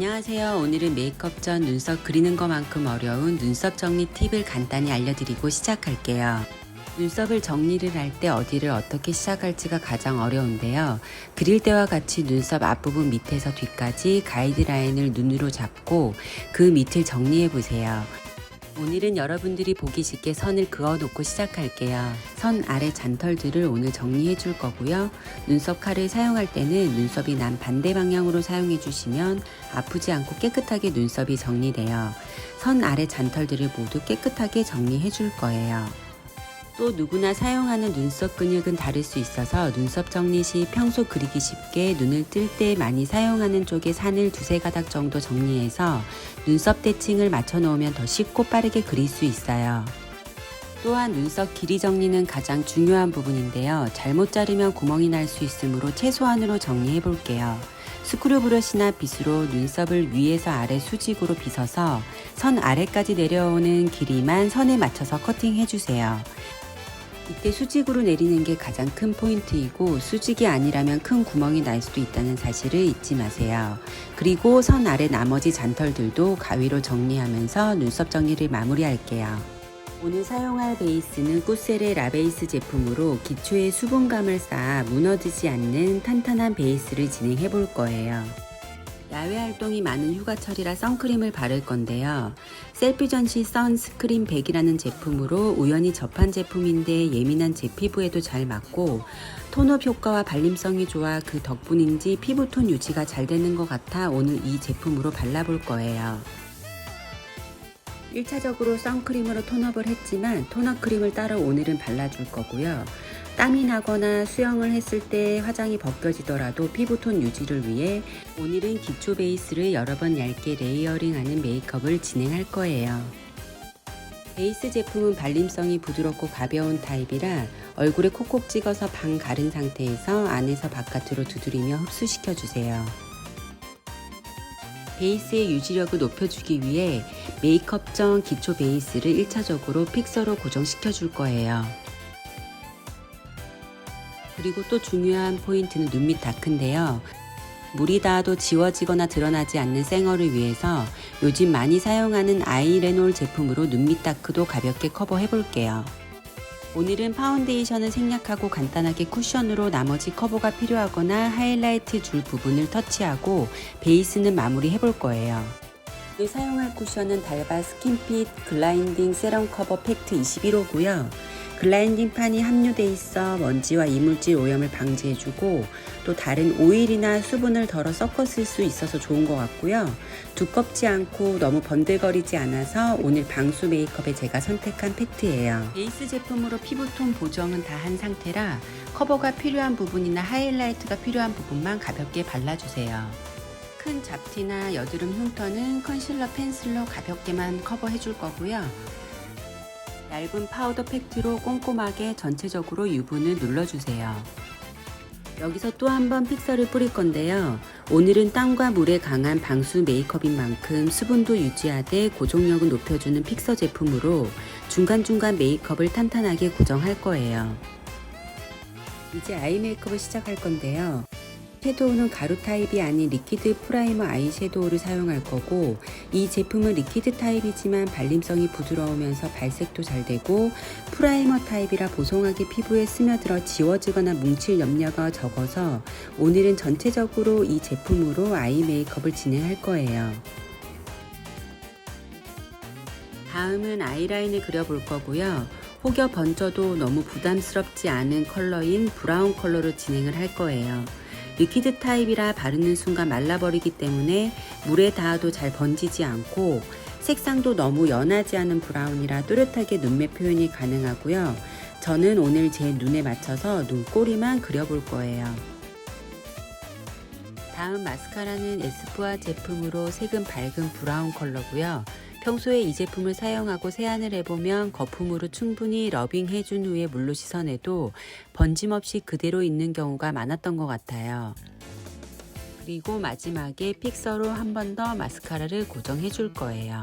안녕하세요. 오늘은 메이크업 전 눈썹 그리는 것만큼 어려운 눈썹 정리 팁을 간단히 알려드리고 시작할게요. 눈썹을 정리를 할 때 어디를 어떻게 시작할지가 가장 어려운데요. 그릴 때와 같이 눈썹 앞부분 밑에서 뒤까지 가이드라인을 눈으로 잡고 그 밑을 정리해 보세요. 오늘은 여러분들이 보기 쉽게 선을 그어 놓고 시작할게요. 선 아래 잔털들을 오늘 정리해 줄 거고요. 눈썹 칼을 사용할 때는 눈썹이 난 반대 방향으로 사용해 주시면 아프지 않고 깨끗하게 눈썹이 정리돼요. 선 아래 잔털들을 모두 깨끗하게 정리해 줄 거예요. 또 누구나 사용하는 눈썹 근육은 다를 수 있어서 눈썹 정리 시 평소 그리기 쉽게 눈을 뜰 때 많이 사용하는 쪽에 산을 두세 가닥 정도 정리해서 눈썹 대칭을 맞춰 놓으면 더 쉽고 빠르게 그릴 수 있어요. 또한 눈썹 길이 정리는 가장 중요한 부분인데요. 잘못 자르면 구멍이 날 수 있으므로 최소한으로 정리해 볼게요. 스크류 브러쉬나 빗으로 눈썹을 위에서 아래 수직으로 빗어서 선 아래까지 내려오는 길이만 선에 맞춰서 커팅해 주세요. 이때 수직으로 내리는 게 가장 큰 포인트이고 수직이 아니라면 큰 구멍이 날 수도 있다는 사실을 잊지 마세요. 그리고 선 아래 나머지 잔털들도 가위로 정리하면서 눈썹 정리를 마무리할게요. 오늘 사용할 베이스는 꾸셀의 라베이스 제품으로 기초에 수분감을 쌓아 무너지지 않는 탄탄한 베이스를 진행해 볼 거예요. 야외 활동이 많은 휴가철이라 선크림을 바를 건데요. 셀피 전시 선스크린 100이라는 제품으로 우연히 접한 제품인데 예민한 제 피부에도 잘 맞고 톤업 효과와 발림성이 좋아 그 덕분인지 피부톤 유지가 잘 되는 것 같아 오늘 이 제품으로 발라볼 거예요. 1차적으로 선크림으로 톤업을 했지만 톤업 크림을 따로 오늘은 발라줄 거고요. 땀이 나거나 수영을 했을 때 화장이 벗겨지더라도 피부톤 유지를 위해 오늘은 기초 베이스를 여러 번 얇게 레이어링하는 메이크업을 진행할 거예요. 베이스 제품은 발림성이 부드럽고 가벼운 타입이라 얼굴에 콕콕 찍어서 반 가른 상태에서 안에서 바깥으로 두드리며 흡수시켜 주세요. 베이스의 유지력을 높여주기 위해 메이크업 전 기초 베이스를 1차적으로 픽서로 고정시켜 줄 거예요. 그리고 또 중요한 포인트는 눈 밑 다크인데요. 물이 닿아도 지워지거나 드러나지 않는 쌩얼을 위해서 요즘 많이 사용하는 아이레놀 제품으로 눈 밑 다크도 가볍게 커버해 볼게요. 오늘은 파운데이션을 생략하고 간단하게 쿠션으로 나머지 커버가 필요하거나 하이라이트 줄 부분을 터치하고 베이스는 마무리 해볼 거예요. 오늘 사용할 쿠션은 달바 스킨핏 글라인딩 세럼 커버 팩트 21호고요. 글라인딩 판이 함유돼 있어 먼지와 이물질 오염을 방지해주고 또 다른 오일이나 수분을 덜어 섞어 쓸 수 있어서 좋은 것 같고요. 두껍지 않고 너무 번들거리지 않아서 오늘 방수 메이크업에 제가 선택한 팩트예요. 베이스 제품으로 피부톤 보정은 다 한 상태라 커버가 필요한 부분이나 하이라이트가 필요한 부분만 가볍게 발라주세요. 큰 잡티나 여드름 흉터는 컨실러 펜슬로 가볍게만 커버해줄 거고요. 얇은 파우더 팩트로 꼼꼼하게 전체적으로 유분을 눌러주세요. 여기서 또 한 번 픽서를 뿌릴 건데요. 오늘은 땀과 물에 강한 방수 메이크업인 만큼 수분도 유지하되 고정력을 높여주는 픽서 제품으로 중간중간 메이크업을 탄탄하게 고정할 거예요. 이제 아이 메이크업을 시작할 건데요. 섀도우는 가루 타입이 아닌 리퀴드 프라이머 아이섀도우를 사용할 거고 이 제품은 리퀴드 타입이지만 발림성이 부드러우면서 발색도 잘 되고 프라이머 타입이라 보송하게 피부에 스며들어 지워지거나 뭉칠 염려가 적어서 오늘은 전체적으로 이 제품으로 아이 메이크업을 진행할 거예요. 다음은 아이라인을 그려볼 거고요. 혹여 번져도 너무 부담스럽지 않은 컬러인 브라운 컬러로 진행을 할 거예요. 리퀴드 타입이라 바르는 순간 말라버리기 때문에 물에 닿아도 잘 번지지 않고 색상도 너무 연하지 않은 브라운이라 또렷하게 눈매 표현이 가능하고요. 저는 오늘 제 눈에 맞춰서 눈꼬리만 그려볼 거예요. 다음 마스카라는 에스쁘아 제품으로 색은 밝은 브라운 컬러고요. 평소에 이 제품을 사용하고 세안을 해보면 거품으로 충분히 러빙 해준 후에 물로 씻어내도 번짐없이 그대로 있는 경우가 많았던 것 같아요. 그리고 마지막에 픽서로 한 번 더 마스카라를 고정해 줄 거예요.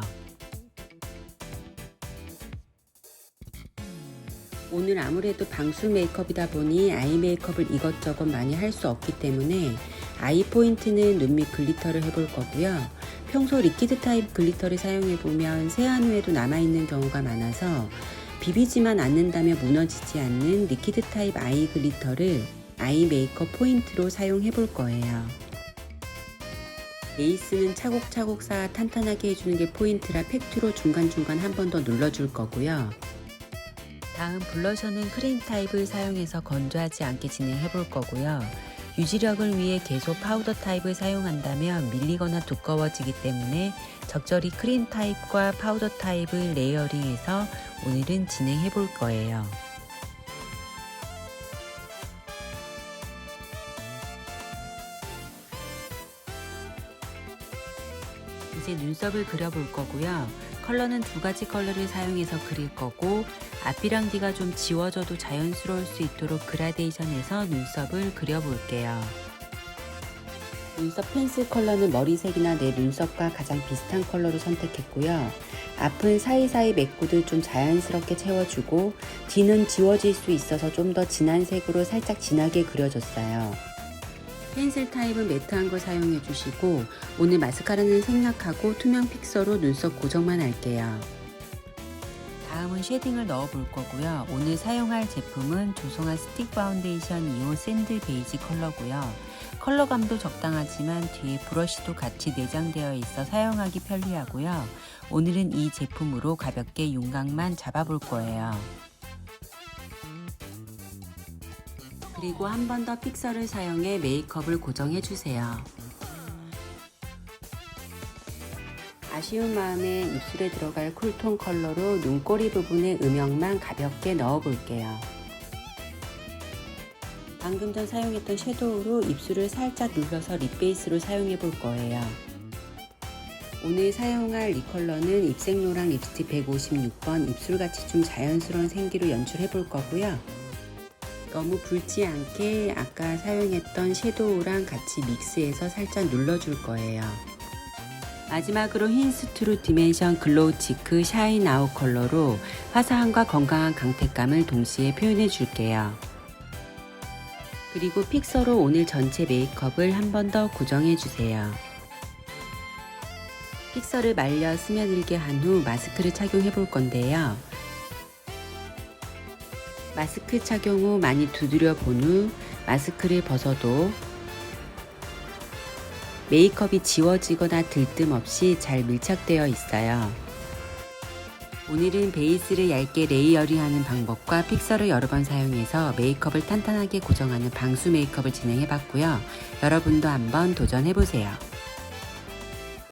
오늘 아무래도 방수 메이크업이다 보니 아이 메이크업을 이것저것 많이 할 수 없기 때문에 아이 포인트는 눈 밑 글리터를 해볼 거고요. 평소 리퀴드 타입 글리터를 사용해보면 세안 후에도 남아있는 경우가 많아서 비비지만 않는다면 무너지지 않는 리퀴드 타입 아이 글리터를 아이 메이크업 포인트로 사용해볼 거예요. 베이스는 차곡차곡 쌓아 탄탄하게 해주는 게 포인트라 팩트로 중간중간 한 번 더 눌러줄 거고요. 다음 블러셔는 크림 타입을 사용해서 건조하지 않게 진행해볼 거고요. 유지력을 위해 계속 파우더 타입을 사용한다면 밀리거나 두꺼워지기 때문에 적절히 크림 타입과 파우더 타입을 레이어링해서 오늘은 진행해 볼 거예요. 이제 눈썹을 그려볼 거고요. 컬러는 두 가지 컬러를 사용해서 그릴 거고 앞이랑 뒤가 좀 지워져도 자연스러울 수 있도록 그라데이션해서 눈썹을 그려볼게요. 눈썹 펜슬 컬러는 머리색이나 내 눈썹과 가장 비슷한 컬러를 선택했고요. 앞은 사이사이 메꾸듯 좀 자연스럽게 채워주고 뒤는 지워질 수 있어서 좀 더 진한 색으로 살짝 진하게 그려줬어요. 펜슬 타입은 매트한 걸 사용해 주시고 오늘 마스카라는 생략하고 투명 픽서로 눈썹 고정만 할게요. 다음은 쉐딩을 넣어 볼 거고요. 오늘 사용할 제품은 조성아 스틱 파운데이션 2호 샌들 베이지 컬러고요. 컬러감도 적당하지만 뒤에 브러쉬도 같이 내장되어 있어 사용하기 편리하고요. 오늘은 이 제품으로 가볍게 윤곽만 잡아볼 거예요. 그리고 한 번 더 픽서를 사용해 메이크업을 고정해 주세요. 아쉬운 마음에 입술에 들어갈 쿨톤 컬러로 눈꼬리 부분에 음영만 가볍게 넣어 볼게요. 방금 전 사용했던 섀도우로 입술을 살짝 눌러서 립 베이스로 사용해 볼 거예요. 오늘 사용할 립 컬러는 입생로랑 립스틱 156번 입술같이 좀 자연스러운 생기로 연출해 볼 거고요. 너무 붉지 않게 아까 사용했던 섀도우랑 같이 믹스해서 살짝 눌러줄 거예요. 마지막으로 힌스트루 디멘션 글로우 치크 샤인 아웃 컬러로 화사함과 건강한 강택감을 동시에 표현해 줄게요. 그리고 픽서로 오늘 전체 메이크업을 한 번 더 고정해 주세요. 픽서를 말려 스며들게 한 후 마스크를 착용해 볼 건데요. 마스크 착용 후 많이 두드려 본 후 마스크를 벗어도 메이크업이 지워지거나 들뜸 없이 잘 밀착되어 있어요. 오늘은 베이스를 얇게 레이어링하는 방법과 픽서를 여러 번 사용해서 메이크업을 탄탄하게 고정하는 방수 메이크업을 진행해 봤고요. 여러분도 한번 도전해 보세요.